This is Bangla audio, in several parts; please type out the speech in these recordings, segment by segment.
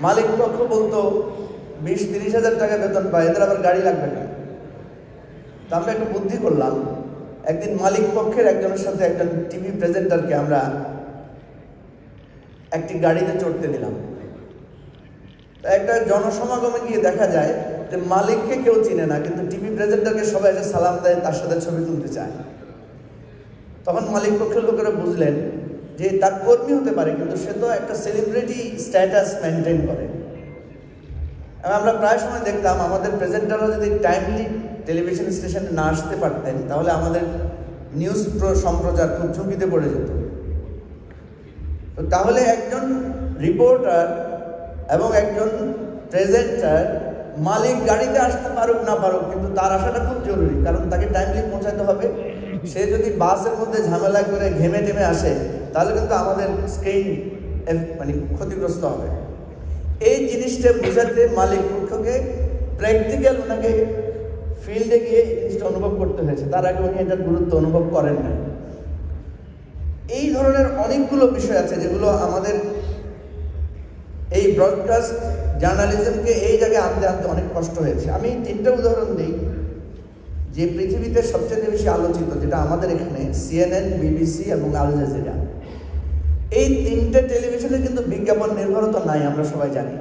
মালিক পক্ষ বলতো 20-30 হাজার টাকা বেতন পায়, এদের আবার গাড়ি লাগবে না। তো আমরা একটু বুদ্ধি করলাম, একদিন মালিক পক্ষের একজনের সাথে একজন টিভি প্রেজেন্টারকে আমরা একটি গাড়িতে চড়তে দিলাম। একটা জনসমাগমে গিয়ে দেখা যায় যে মালিককে কেউ চিনে না, কিন্তু টিভি প্রেজেন্টারকে সবাই এসে সালাম দেয়, তার সাথে ছবি তুলতে চায়। তখন মালিক পক্ষের লোকেরা বুঝলেন যে তার কর্মী হতে পারে, কিন্তু সে তো একটা সেলিব্রিটি স্ট্যাটাস মেনটেন করে। আমরা প্রায় সময় দেখতাম আমাদের প্রেজেন্টাররা যদি টাইমলি টেলিভিশন স্টেশনে না আসতে পারতেন, তাহলে আমাদের নিউজ সম্প্রচার খুব ঝুঁকিতে পড়ে যেত। তো তাহলে একজন রিপোর্টার এবং একজন প্রেজেন্টার, মালিক গাড়িতে আসতে পারুক না পারুক, কিন্তু তার আসাটা খুব জরুরি, কারণ তাকে টাইমলি পৌঁছাতে হবে। সে যদি বাসের মধ্যে ঝামেলা করে ঘেমে টেমে আসে, তাহলে কিন্তু আমাদের স্ক্রিন ক্ষতিগ্রস্ত হবে। এই জিনিসটা বোঝাতে মালিক পক্ষকে প্র্যাকটিক্যাল ওনাকে ফিল্ডে গিয়ে জিনিসটা অনুভব করতে হয়েছে, তার আগে উনি এটার গুরুত্ব অনুভব করেন না। এই ধরনের অনেকগুলো বিষয় আছে যেগুলো আমাদের এই ব্রডকাস্ট জার্নালিজমকে এই জায়গায় আনতে আনতে অনেক কষ্ট হয়েছে। আমি 3টা উদাহরণ দিই যে পৃথিবীতে সবচেয়ে বেশি আলোচিত, যেটা আমাদের এখানে CNN, BBC এবং আল জাজিরা। এই 3টে টেলিভিশনে কিন্তু বিজ্ঞাপন নির্ভরতা নাই, আমরা সবাই জানি।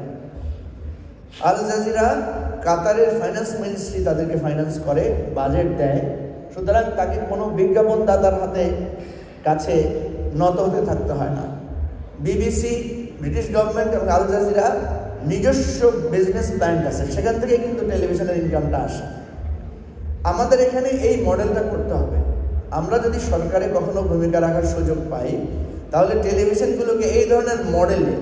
আল জাজিরা কাতারের ফাইন্যান্স মিনিস্ট্রি তাদেরকে ফাইন্যান্স করে, বাজেট দেয়, সুতরাং তাকে কোনো বিজ্ঞাপন দাতার কাছে নত হতে থাকতে হয় না। BBC, ব্রিটিশ গভর্নমেন্ট এবং আল জাজিরা নিজস্ব বিজনেস প্ল্যান আছে, সেখান থেকে কিন্তু টেলিভিশনের ইনকামটা আসে। আমাদের এখানে এই মডেলটা করতে হবে। আমরা যদি সরকারে কখনো ভূমিকা রাখার সুযোগ পাই, তাহলে টেলিভিশনগুলোকে এই ধরনের মডেলে,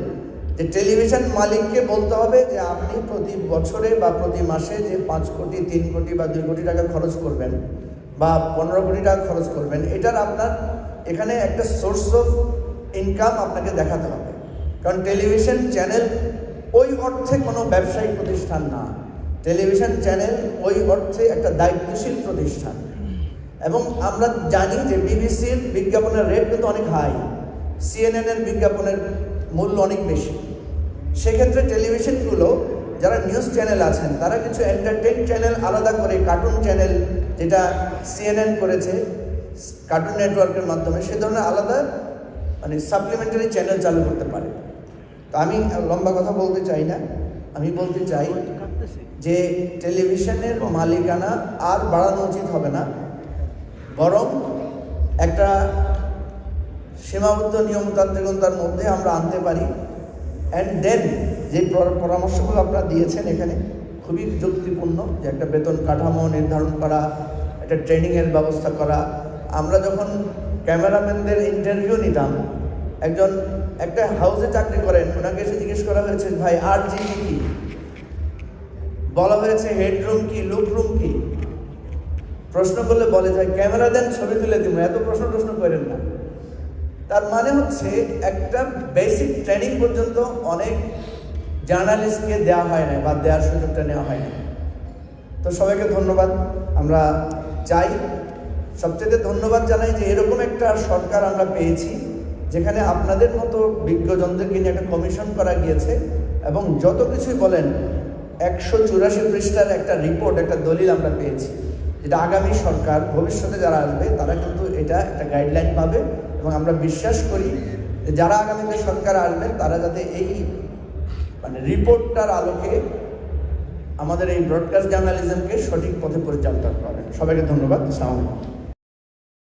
যে টেলিভিশন মালিককে বলতে হবে যে আপনি প্রতি বছরে বা প্রতি মাসে যে 5 কোটি, 3 কোটি বা 2 কোটি টাকা খরচ করবেন বা 15 কোটি টাকা খরচ করবেন, এটার আপনার এখানে একটা সোর্স অফ ইনকাম আপনাকে দেখাতে হবে। কারণ টেলিভিশন চ্যানেল ওই অর্থে কোনো ব্যবসায়িক প্রতিষ্ঠান না, টেলিভিশন চ্যানেল ওই অর্থে একটা দায়িত্বশীল প্রতিষ্ঠান। এবং আমরা জানি যে BBCর বিজ্ঞাপনের রেট কিন্তু অনেক হাই, CNN-এর বিজ্ঞাপনের মূল্য অনেক বেশি। সেক্ষেত্রে টেলিভিশনগুলো যারা নিউজ চ্যানেল আছেন, তারা কিছু এন্টারটেইন চ্যানেল আলাদা করে, কার্টুন চ্যানেল যেটা CNN করেছে কার্টুন নেটওয়ার্কের মাধ্যমে, সে ধরনের আলাদা সাপ্লিমেন্টারি চ্যানেল চালু করতে পারে। তো আমি লম্বা কথা বলতে চাই না, আমি বলতে চাই যে টেলিভিশনের মালিকানা আর বাড়ানো উচিত হবে না, বরং একটা সীমাবদ্ধ নিয়মতান্ত্রিকতার মধ্যে আমরা আনতে পারি। অ্যান্ড দেন যে পরামর্শগুলো আপনারা দিয়েছেন এখানে খুবই যুক্তিপূর্ণ, যে একটা বেতন কাঠামো নির্ধারণ করা, একটা ট্রেনিংয়ের ব্যবস্থা করা। আমরা যখন ক্যামেরাম্যানদের ইন্টারভিউ নিতাম, একটা হাউসে চাকরি করেন, ওনাকে এসে জিজ্ঞেস করা হয়েছে, ভাই RGB কি? বলা হয়েছে হেডরুম কি, লুকরুম কি? প্রশ্ন করলে বলে যায় ক্যামেরা দেন, ছবি তুলে দিব। এত প্রশ্ন করেন না। তার মানে হচ্ছে একটা বেসিক ট্রেনিং পর্যন্ত অনেক জার্নালিস্টকে দেওয়া হয় না, বা দেওয়ার সুযোগটা নেওয়া হয় না। তো সবাইকে ধন্যবাদ। আমরা চাই, সবচেয়ে ধন্যবাদ জানাই যে এরকম একটা সরকার আমরা পেয়েছি, যেখানে আপনাদের মতো বিজ্ঞজনদেরকে নিয়ে একটা কমিশন করা গিয়েছে, এবং যত কিছুই বলেন 184 পৃষ্ঠার একটা রিপোর্ট, একটা দলিল আমরা পেয়েছি, যেটা আগামী সরকার, ভবিষ্যতে যারা আসবে তারা কিন্তু এটা একটা গাইডলাইন পাবে। এবং আমরা বিশ্বাস করি যে যারা আগামীতে সরকার আসবেন, তারা যাতে এই রিপোর্টটার আলোকে আমাদের এই ব্রডকাস্ট জার্নালিজমকে সঠিক পথে পরিচালনা করবেন। সবাইকে ধন্যবাদ। আসসালামু আলাইকুম।